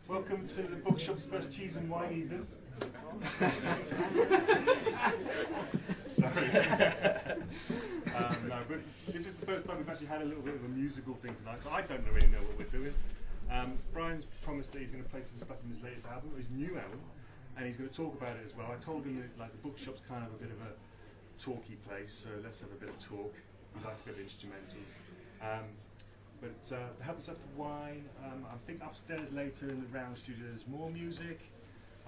Welcome to the Bookshop's first cheese and wine evening. Sorry. No, but this is the first time we've actually had a little bit of a musical thing tonight, so I don't really know what we're doing. Brian's promised that he's going to play some stuff from his latest album, his new album, and he's going to talk about it as well. I told him that like the Bookshop's kind of a bit of a talky place, so let's have a bit of talk. He likes a bit of instrumentals. But to help us up to wine, I think upstairs later in the round studio there's more music.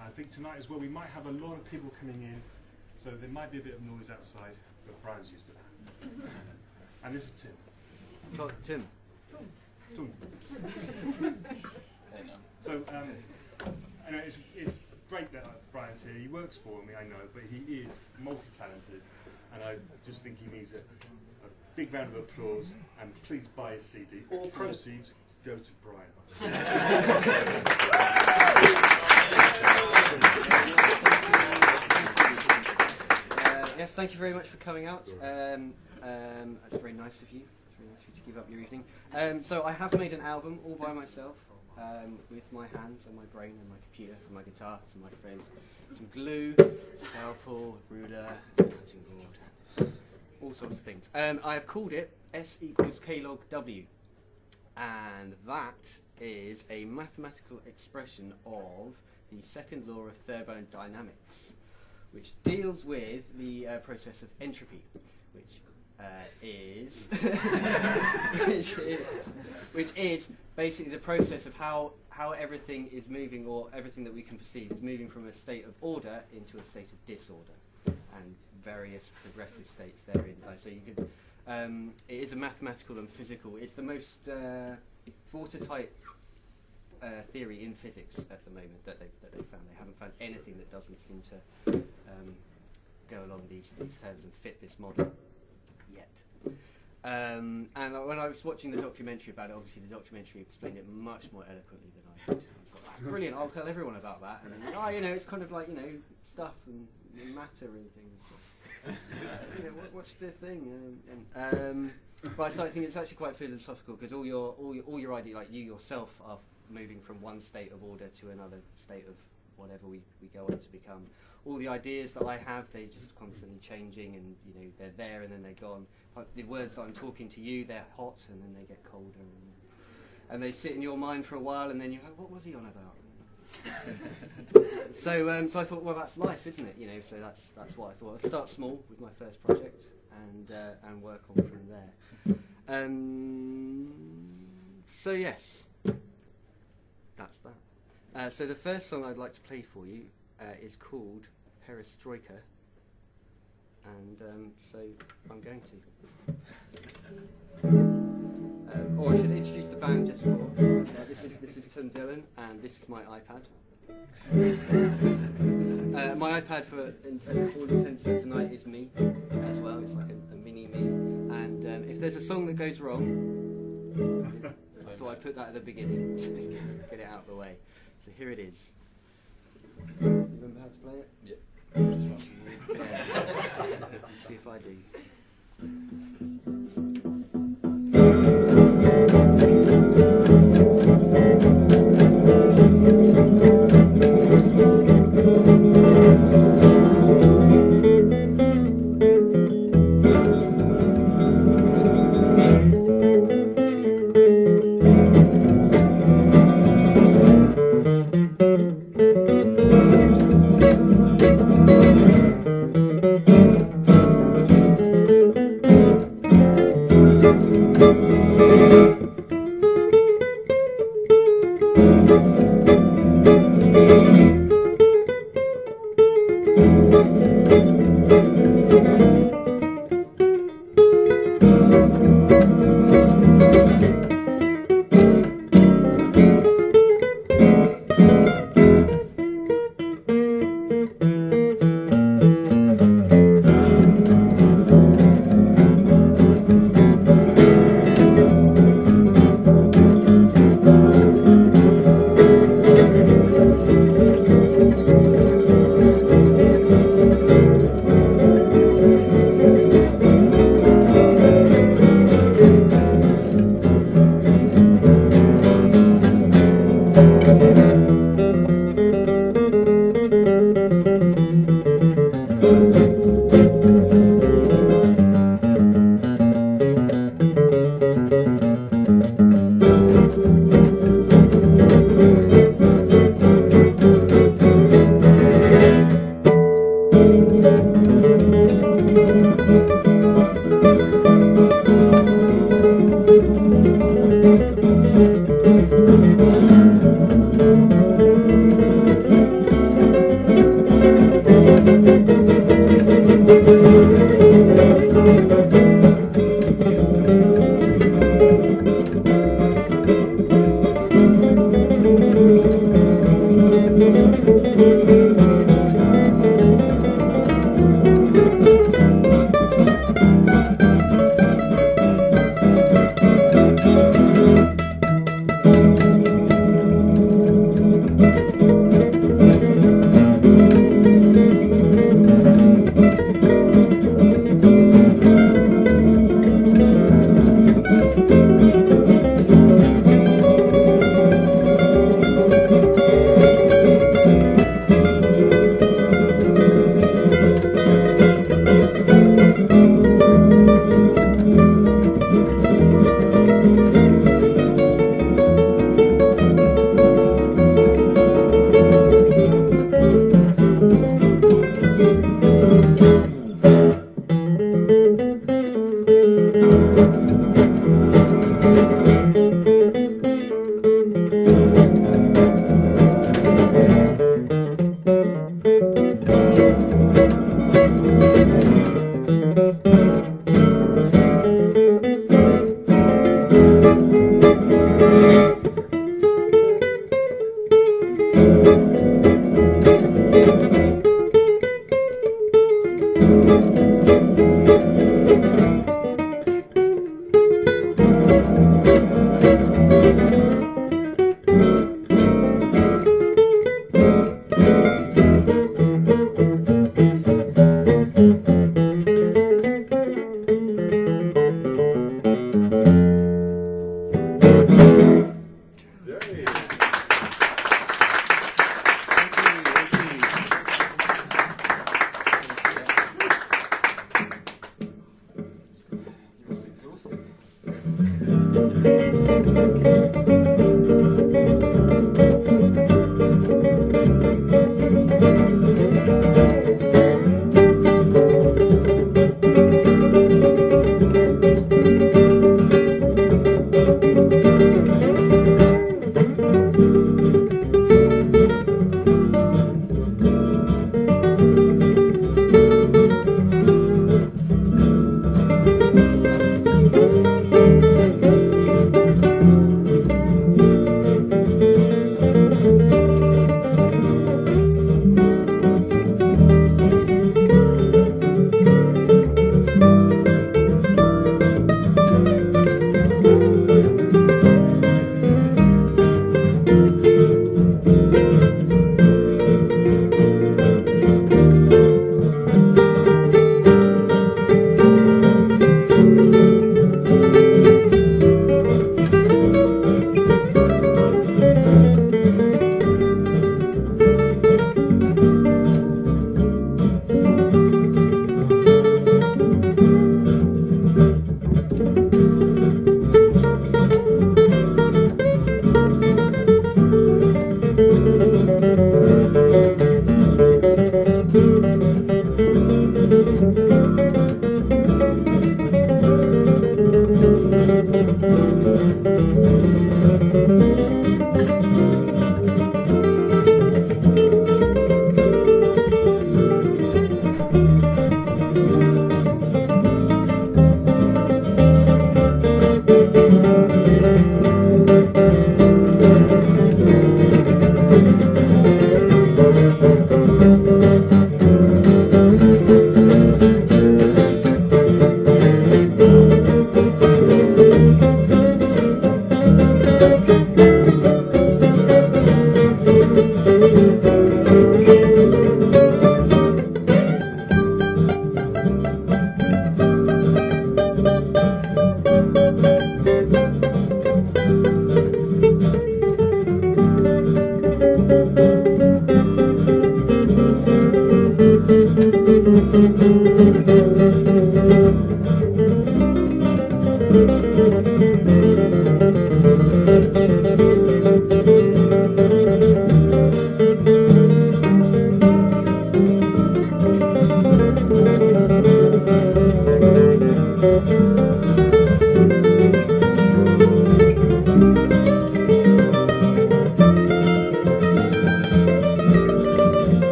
I think tonight as well we might have a lot of people coming in, so there might be a bit of noise outside, but Brian's used to that. And this is Tim. Oh, Tim. Tim. So anyway, it's great that Brian's here. He works for me, I know, but he is multi-talented, and I just think he needs a big round of applause, and please buy his CD. All proceeds go to Brian. Yes, thank you very much for coming out. That's very nice of you. It's very nice of you to give up your evening. So I have made an album all by myself, with my hands and my brain and my computer and my guitar, some microphones, some glue, scalpel, ruler, cutting board, all sorts of things. I have called it S equals kLOGw, and that is a mathematical expression of the second law of thermodynamics, which deals with the process of entropy, which is basically the process of how everything is moving, or everything that we can perceive is moving from a state of order into a state of disorder, and various progressive states therein. So you could, it is a mathematical and physical. It's the most watertight theory in physics at the moment that they've found. They haven't found anything that doesn't seem to go along these terms and fit this model yet. And when I was watching the documentary about it, obviously the documentary explained it much more eloquently than I did. I thought, that's brilliant, I'll tell everyone about that. And then, oh, you know, it's kind of like, you know, stuff and matter and things. You know, what's the thing? But I started thinking it's actually quite philosophical, because all your idea, like you yourself, are moving from one state of order to another state of whatever we go on to become. All the ideas that I have, they're just constantly changing, and you know, they're there and then they're gone. Like the words that I'm talking to you, they're hot and then they get colder, and they sit in your mind for a while, and then you're like, what was he on about? So I thought, well, that's life, isn't it? You know, so that's what I thought. I'd start small with my first project and work on from there. So yes, that's that. So the first song I'd like to play for you is called Perestroika, and so I'm going to. Or I should introduce the band just before. This is Twm Dylan, and this is my iPad. My iPad, for all intents tonight, is me as well. It's like a mini me. And if there's a song that goes wrong, I thought I'd put that at the beginning to get it out of the way. So here it is. Remember how to play it? Yeah. Let's see if I do.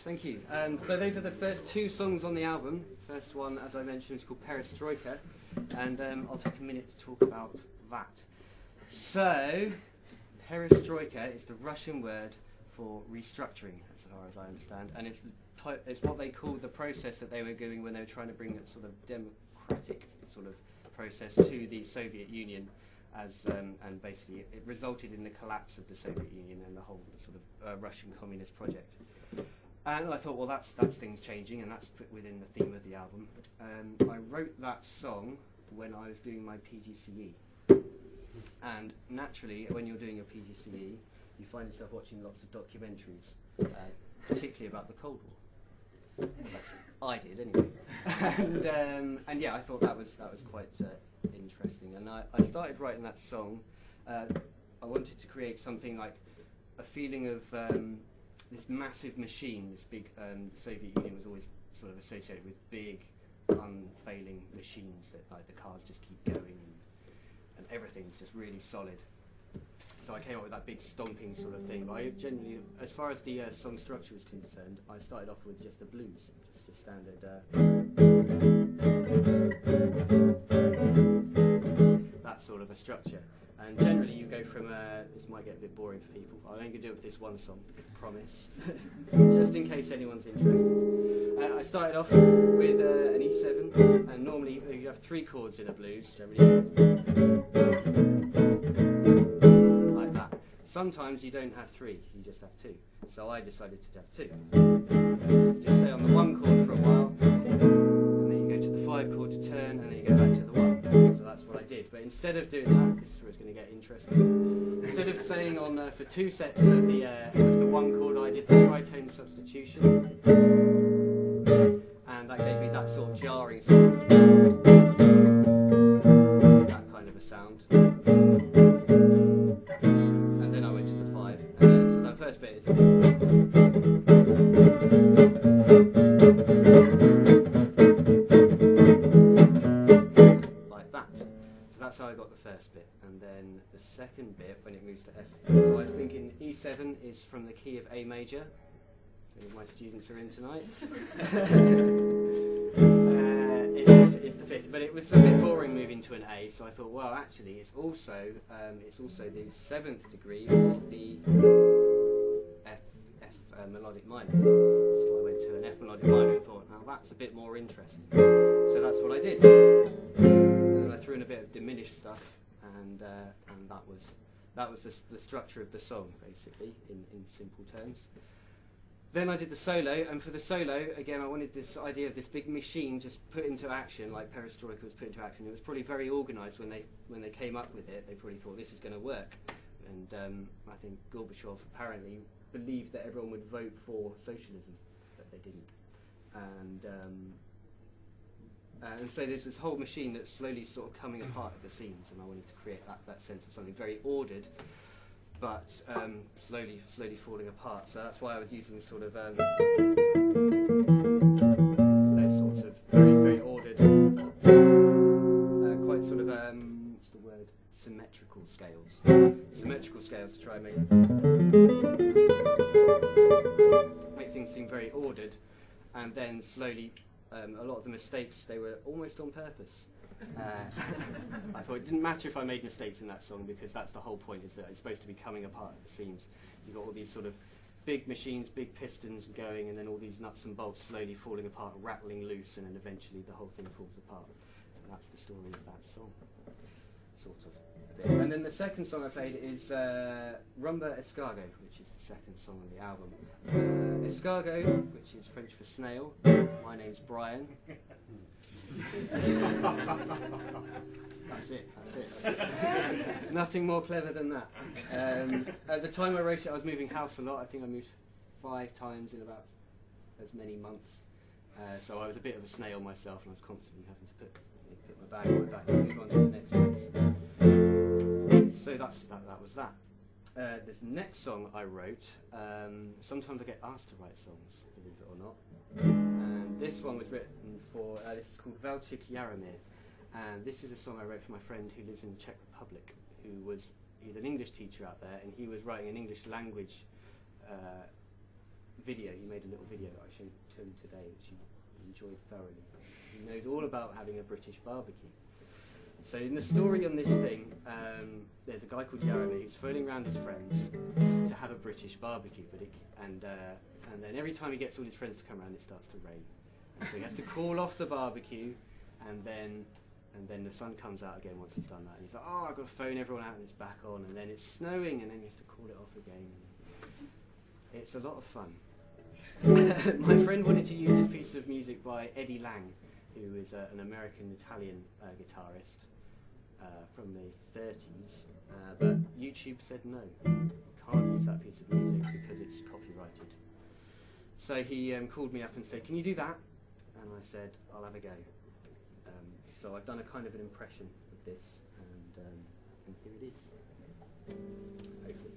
Thank you. So those are the first two songs on the album. First one, as I mentioned, is called Perestroika, and I'll take a minute to talk about that. So, Perestroika is the Russian word for restructuring, as far as I understand, and it's what they called the process that they were doing when they were trying to bring a sort of democratic sort of process to the Soviet Union, as and basically it resulted in the collapse of the Soviet Union and the whole sort of Russian communist project. And I thought, well, that's things changing, and that's put within the theme of the album. I wrote that song when I was doing my PGCE. And naturally, when you're doing your PGCE, you find yourself watching lots of documentaries, particularly about the Cold War. I did, anyway. And yeah, I thought that was quite interesting. And I started writing that song. I wanted to create something like a feeling of this massive machine, this big. The Soviet Union was always sort of associated with big, unfailing machines that like the cars just keep going and everything's just really solid. So I came up with that big stomping sort of thing. But I generally, as far as the song structure was concerned, I started off with just a blues, just a standard. That sort of a structure. And generally you go from, this might get a bit boring for people, I'm only going to do it with this one song, promise, just in case anyone's interested. I started off with an E7, and normally you have 3 chords in a blues, generally, like that. Sometimes you don't have 3, you just have 2, so I decided to have 2. You just stay on the 1 chord for a while, and then you go to the 5 chord to turn, and then you go back to the 1. So that's what I did. But instead of doing that, this is where it's going to get interesting. Instead of staying on for 2 sets of the 1 chord, I did the tritone substitution, and that gave me that sort of jarring sound, that kind of a sound. And then I went to the 5, and so that first bit is. That's how I got the first bit, and then the second bit when it moves to F. So I was thinking E7 is from the key of A major. Any of my students are in tonight. It's the 5th, but it was a bit boring moving to an A. So I thought, well, actually, it's also the 7th degree of the F melodic minor. So I went to an F melodic minor and thought, now that's a bit more interesting. So that's what I did. I threw in a bit of diminished stuff, and that was the structure of the song, basically, in simple terms. Then I did the solo, and for the solo, again, I wanted this idea of this big machine just put into action, like Perestroika was put into action. It was probably very organised when they came up with it. They probably thought this is going to work, and I think Gorbachev apparently believed that everyone would vote for socialism, but they didn't, and so there's this whole machine that's slowly sort of coming apart at the seams, and I wanted to create that sense of something very ordered, but slowly falling apart. So that's why I was using sort of those sorts of very, very ordered, quite sort of what's the word? Symmetrical scales. Symmetrical scales to try and make things seem very ordered, and then slowly. A lot of the mistakes, they were almost on purpose. I thought it didn't matter if I made mistakes in that song, because that's the whole point, is that it's supposed to be coming apart at the seams. You've got all these sort of big machines, big pistons going, and then all these nuts and bolts slowly falling apart, rattling loose, and then eventually the whole thing falls apart. So that's the story of that song, sort of. And then the second song I played is Rumba skLOGw, which is the second song on the album. skLOGw, which is French for snail. My name's Brian. That's it. Nothing more clever than that. At the time I wrote it, I was moving house a lot. I think I moved 5 times in about as many months. So I was a bit of a snail myself, and I was constantly having to put my bag on my back and move on to the next place. So that was that. This next song I wrote, sometimes I get asked to write songs, believe it or not. And this one was written for, this is called Velchik Jaromir. And this is a song I wrote for my friend who lives in the Czech Republic, he's an English teacher out there, and he was writing an English language video. He made a little video that I showed to him today, which he enjoyed thoroughly. He knows all about having a British barbecue. So in the story on this thing, there's a guy called Jaromir who's phoning around his friends to have a British barbecue, and then every time he gets all his friends to come around, it starts to rain. And so he has to call off the barbecue and then the sun comes out again once he's done that. And he's like, oh, I've got to phone everyone out, and it's back on, and then it's snowing, and then he has to call it off again. It's a lot of fun. My friend wanted to use this piece of music by Eddie Lang, who is an American-Italian guitarist from the 30s, but YouTube said no, you can't use that piece of music because it's copyrighted. So he called me up and said, can you do that? And I said, I'll have a go. So I've done a kind of an impression of this, and here it is. Hopefully.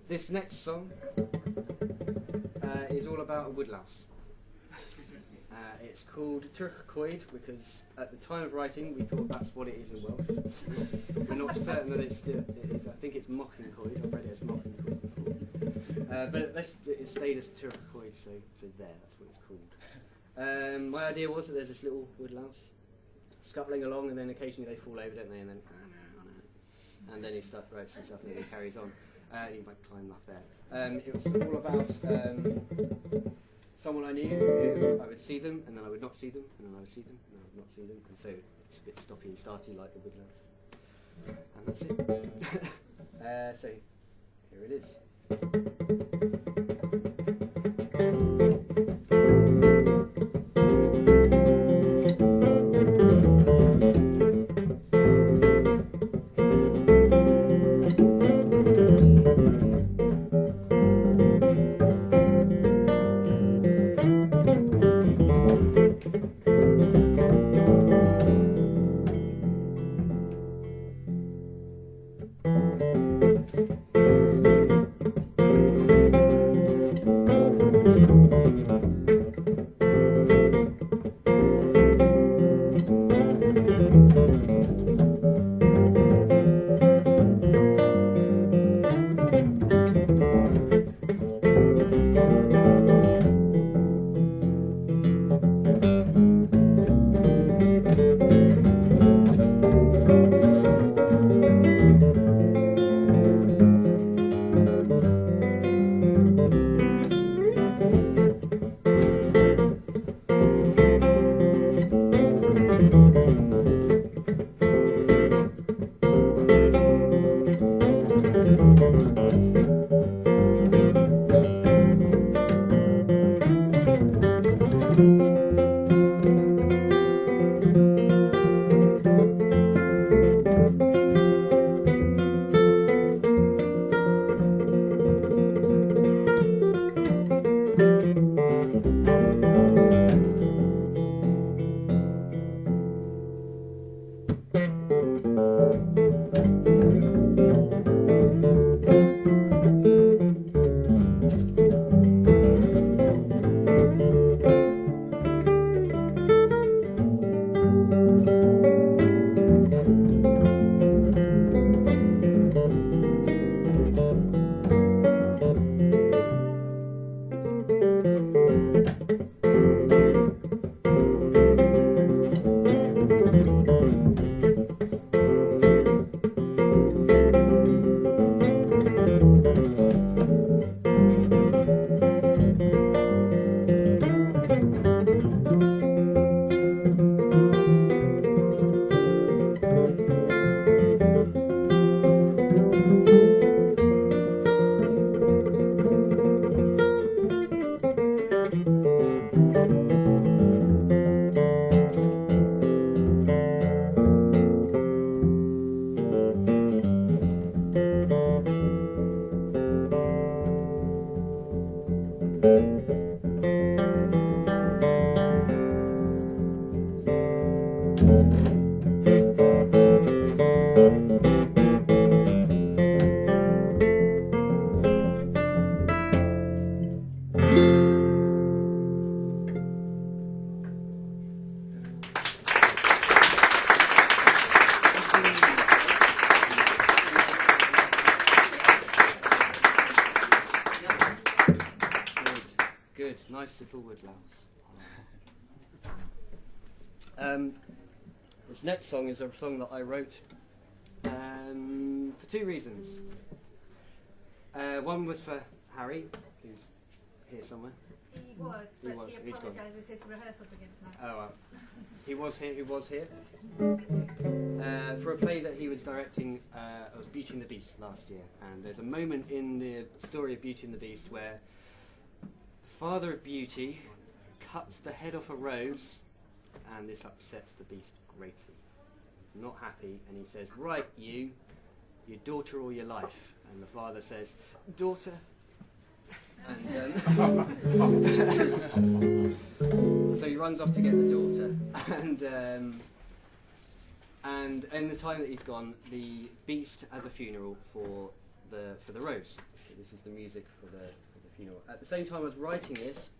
This next song is all about a woodlouse. It's called kLOGw because at the time of writing we thought that's what it is in Welsh. We're not certain that it is. I think it's mockincoid. I've read it as mockincoid before. But it stayed as kLOGw, so there, that's what it's called. My idea was that there's this little woodlouse scuttling along, and then occasionally they fall over, don't they? And then and then he writes some stuff, and then he carries on. You might climb up there. It was all about someone I knew who I would see them, and then I would not see them, and then I would see them, and I would not see them, and so it's a bit stoppy and starty like the Woodlouse. And that's it. So here it is. Nice little woodlouse. This next song is a song that I wrote for two reasons. One was for Harry, who's here somewhere. He was, but he apologised with his rehearsal begin tonight. Oh, well. He was here. For a play that he was directing, it was Beauty and the Beast last year. And there's a moment in the story of Beauty and the Beast where Father of Beauty cuts the head off a rose, and this upsets the Beast greatly. He's not happy, and he says, "Right, you, your daughter or your life." And the father says, "Daughter." And so he runs off to get the daughter, and in the time that he's gone, the Beast has a funeral for the rose. So this is the music for the funeral. At the same time I was writing this,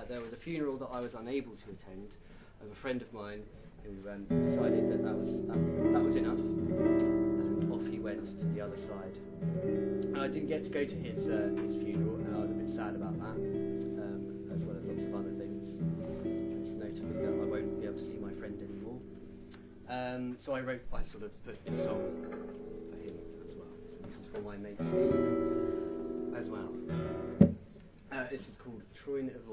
there was a funeral that I was unable to attend of a friend of mine who decided that was enough, and off he went to the other side. And I didn't get to go to his funeral, and I was a bit sad about that, as well as lots of other things. Just notably that I won't be able to see my friend anymore. So I sort of put this song for him. my mate Steve as well. This is called Twm Dylan.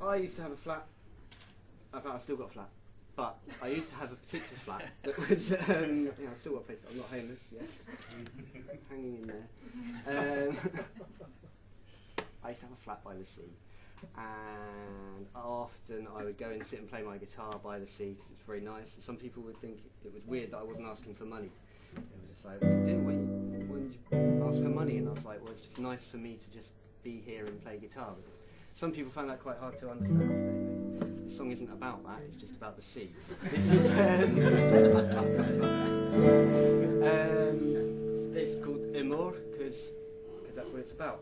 I used to have a flat. In fact, I've still got a flat. But I used to have a particular flat that was, yeah, I've still got a place. I'm not homeless, yes. Hanging in there. I used to have a flat by the sea. And often I would go and sit and play my guitar by the sea because it's very nice. And some people would think it was weird that I wasn't asking for money. They were just like, well, you didn't, why didn't you ask for money? And I was like, well, it's just nice for me to just be here and play guitar. But some people found that quite hard to understand. The song isn't about that, it's just about the sea. This is this is called Amor, because that's what it's about.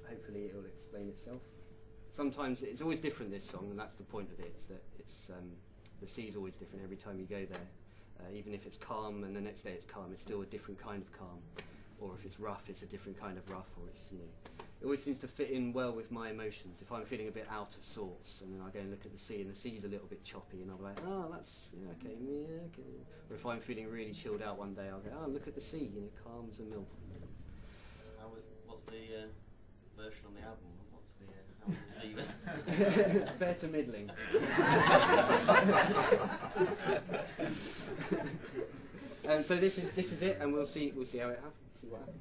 Hopefully it will explain itself. Sometimes it's always different, this song, and that's the point of it. It's that it's the sea's always different every time you go there. Even if it's calm and the next day it's calm, it's still a different kind of calm. Or if it's rough, it's a different kind of rough. Or it's, you know, it always seems to fit in well with my emotions. If I'm feeling a bit out of sorts, and then I go and look at the sea, and the sea's a little bit choppy, and I'll be like, oh, that's, yeah, okay, yeah, okay. Or if I'm feeling really chilled out one day, I'll go, oh, look at the sea, you know, calm as a mill. What's the version on the album? What's the how was the sea then? Fair to middling. So this is it, and we'll see how it happens. See what happens.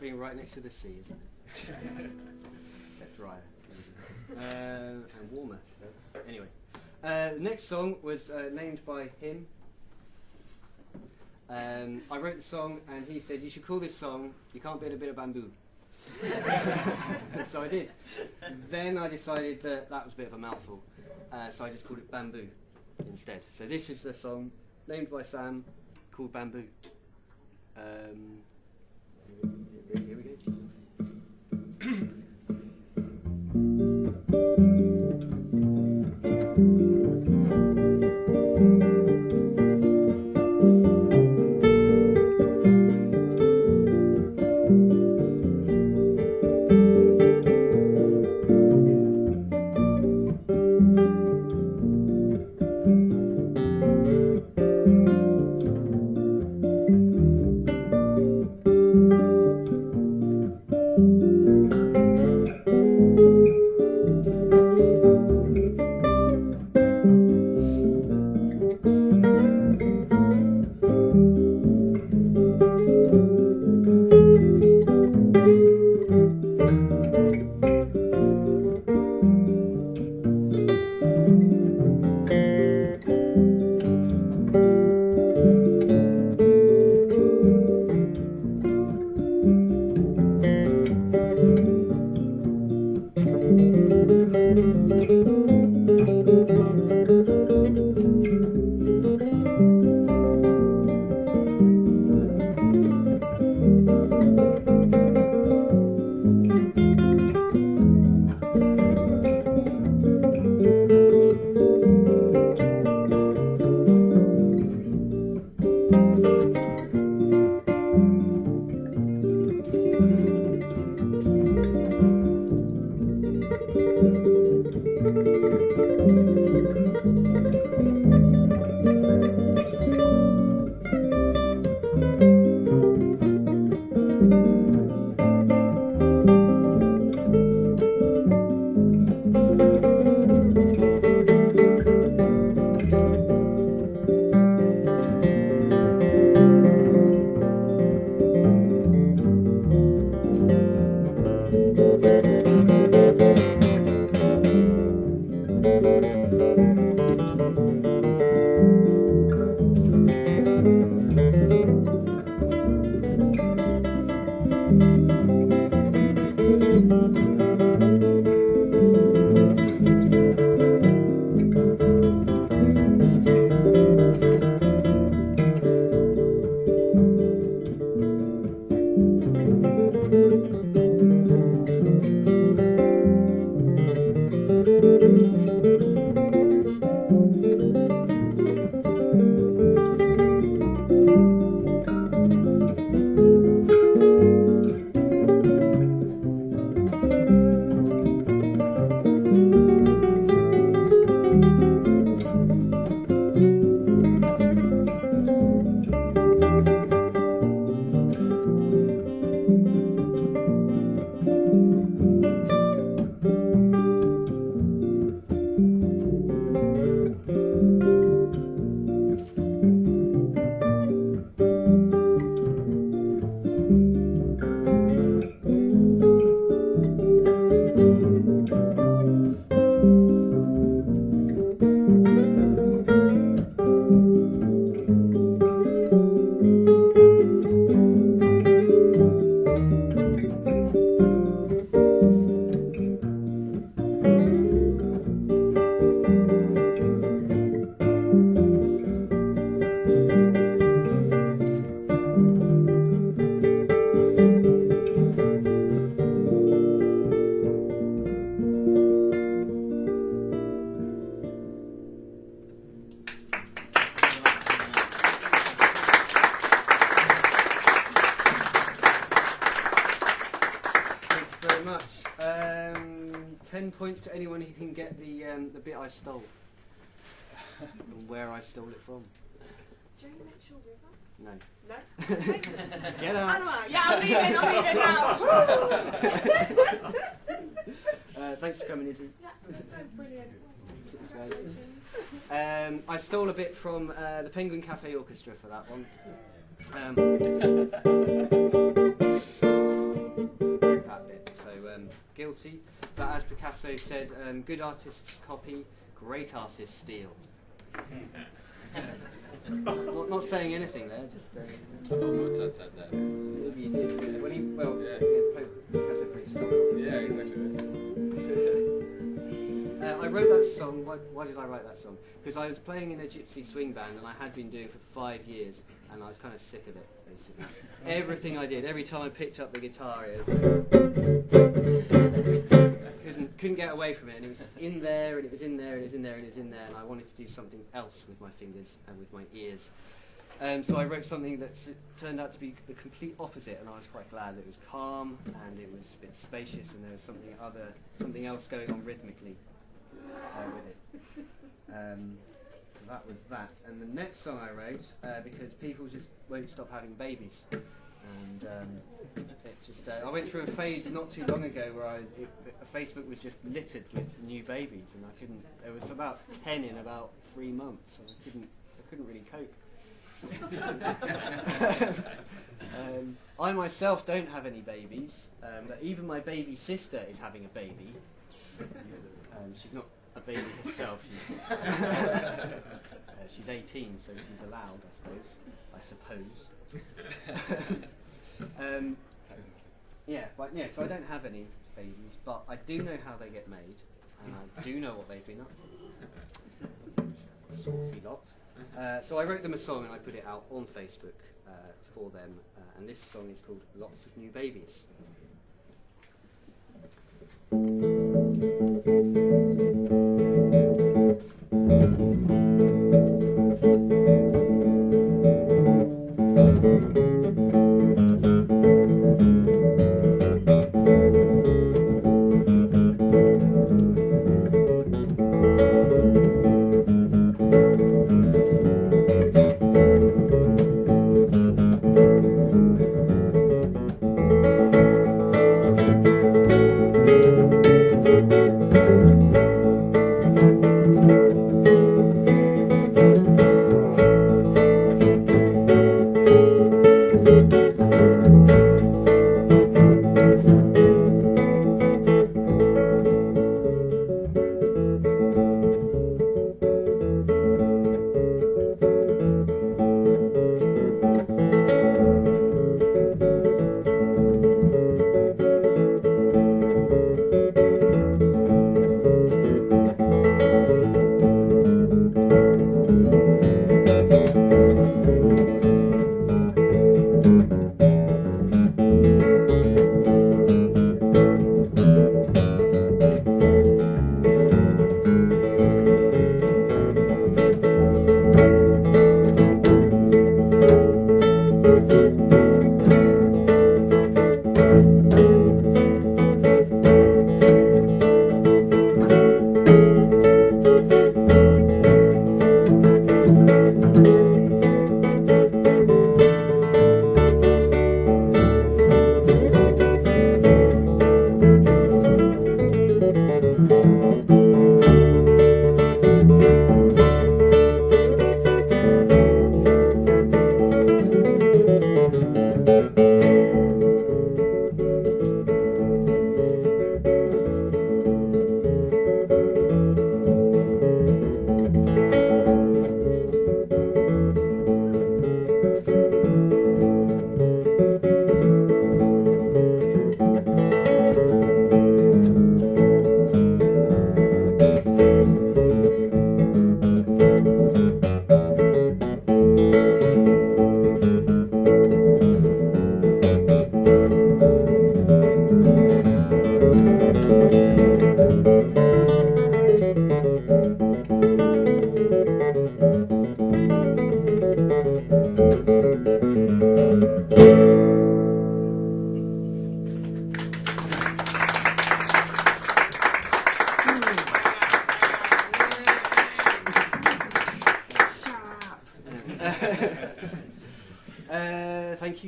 Being right next to the sea, isn't it? Except drier and warmer. Anyway, the next song was named by him. I wrote the song, and he said, "You should call this song 'You Can't Build a Bit of Bamboo.'" So I did. Then I decided that was a bit of a mouthful, so I just called it Bamboo instead. So this is the song named by Sam, called Bamboo. Here we go. 10 points to anyone who can get the bit I stole. And where I stole it from. Joni Mitchell River? No. No? Get out. Yeah, I'm leaving now. Thanks for coming, Izzy. Yeah, brilliant. I stole a bit from the Penguin Cafe Orchestra for that one. That bit. So, guilty. But as Picasso said, good artists copy, great artists steal. not saying anything there, just... I thought Mozart said that. Maybe you did. Yeah. When he, well, Yeah. Picasso pretty stole. Yeah, exactly. I wrote that song. Why did I write that song? Because I was playing in a gypsy swing band, and I had been doing it for 5 years, and I was kind of sick of it, basically. Everything I did, every time I picked up the guitar, it couldn't get away from it, and it was just in there, and it was in there, and it was in there, and it was in there, and I wanted to do something else with my fingers and with my ears. So I wrote something that turned out to be the complete opposite, and I was quite glad. It was calm, and it was a bit spacious, and there was something else going on rhythmically with it. So that was that. And the next song I wrote, because people just won't stop having babies, and it's just I went through a phase not too long ago where Facebook was just littered with new babies, and I couldn't. There was about 10 in about 3 months, and I couldn't really cope. I myself don't have any babies, but even my baby sister is having a baby. She's not a baby herself. She's 18, so she's allowed, I suppose. So I don't have any babies, but I do know how they get made, and I do know what they've been up to. Saucy lot. So I wrote them a song and I put it out on Facebook for them, and this song is called Lots of New Babies.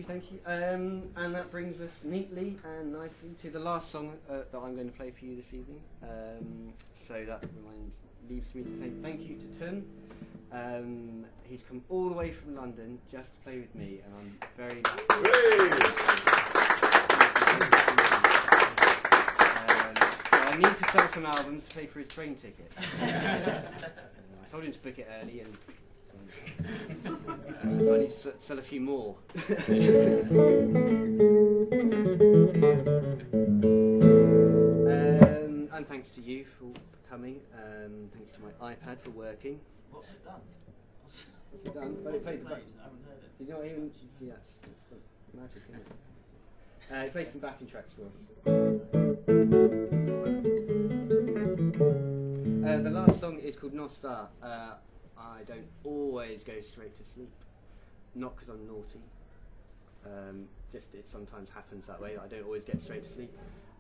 Thank you. And that brings us neatly and nicely to the last song that I'm going to play for you this evening. So that leaves me to say thank you to Twm. He's come all the way from London just to play with me, and I'm very so I need to sell some albums to pay for his train ticket. I told him to book it early, and so I need to sell a few more. And thanks to you for coming. Thanks to my iPad for working. What's it done? What's it done? Well, it played the back. I haven't heard it. Did you not even see that's the magic, isn't it? It played some backing tracks for us. The last song is called No Star. I don't always go straight to sleep, not because I'm naughty. Just it sometimes happens that way. I don't always get straight to sleep.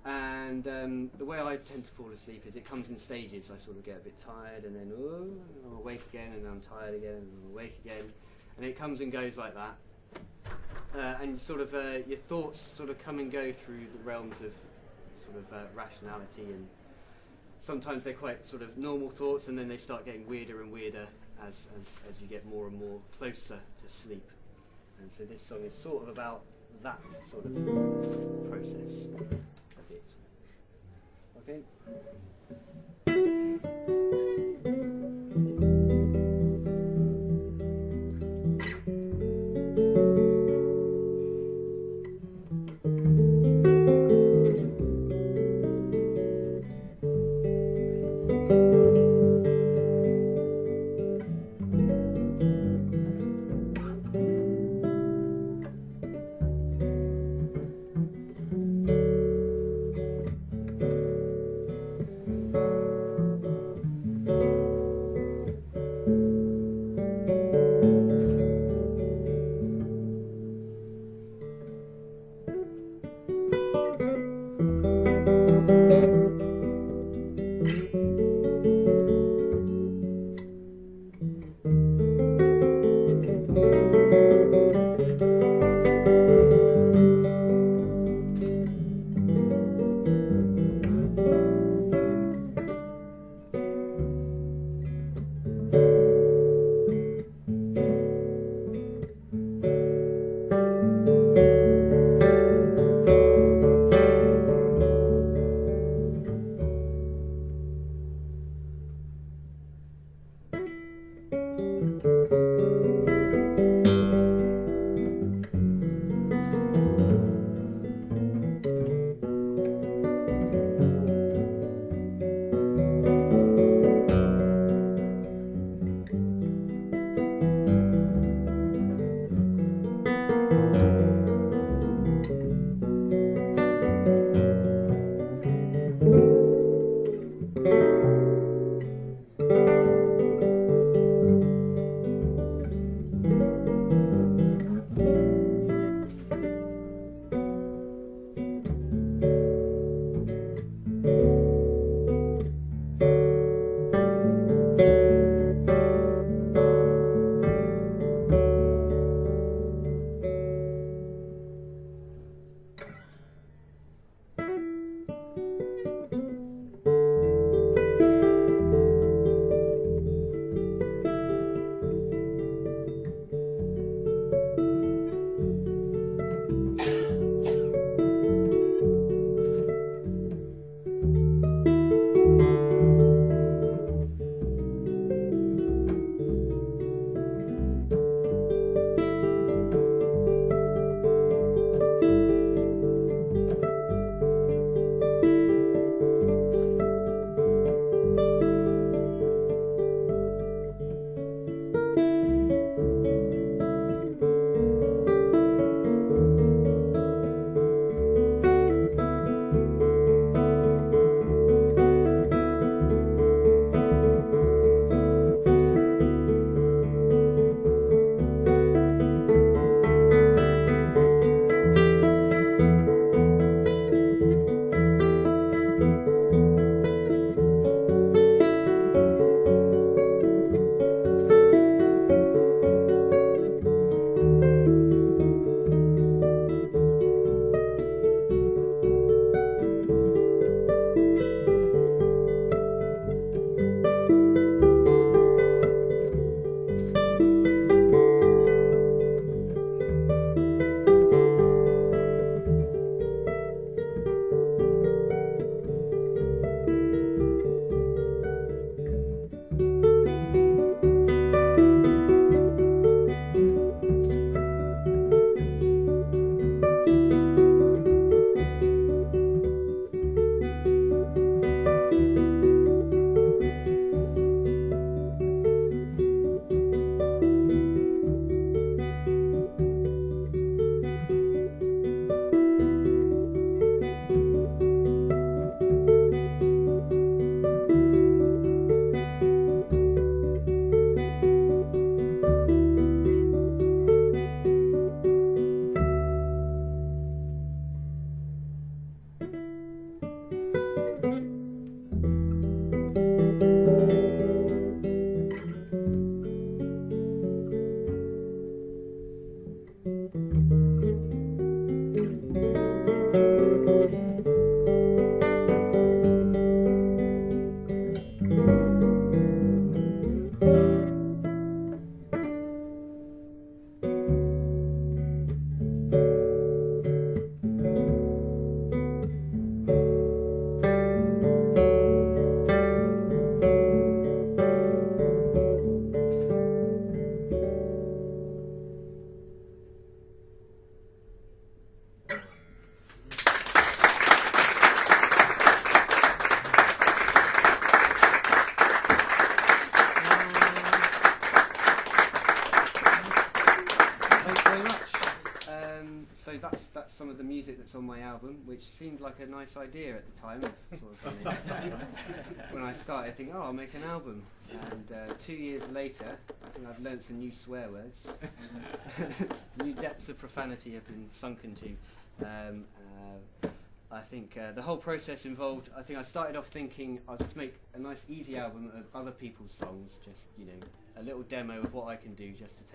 And the way I tend to fall asleep is it comes in stages. I sort of get a bit tired, and then I'm awake again, and then I'm tired again, and I'm awake again, and it comes and goes like that. And sort of your thoughts sort of come and go through the realms of sort of rationality, and sometimes they're quite sort of normal thoughts, and then they start getting weirder and weirder as you get more and more closer to sleep. And so this song is sort of about that sort of process. Okay. so that's some of the music that's on my album, which seemed like a nice idea at the time. Sort of, when I started, I think, oh, I'll make an album. And 2 years later, I think I've learnt some new swear words. New depths of profanity have been sunk into. I think the whole process involved, I think I started off thinking I'll just make a nice easy album of other people's songs, just, you know, a little demo of what I can do just to take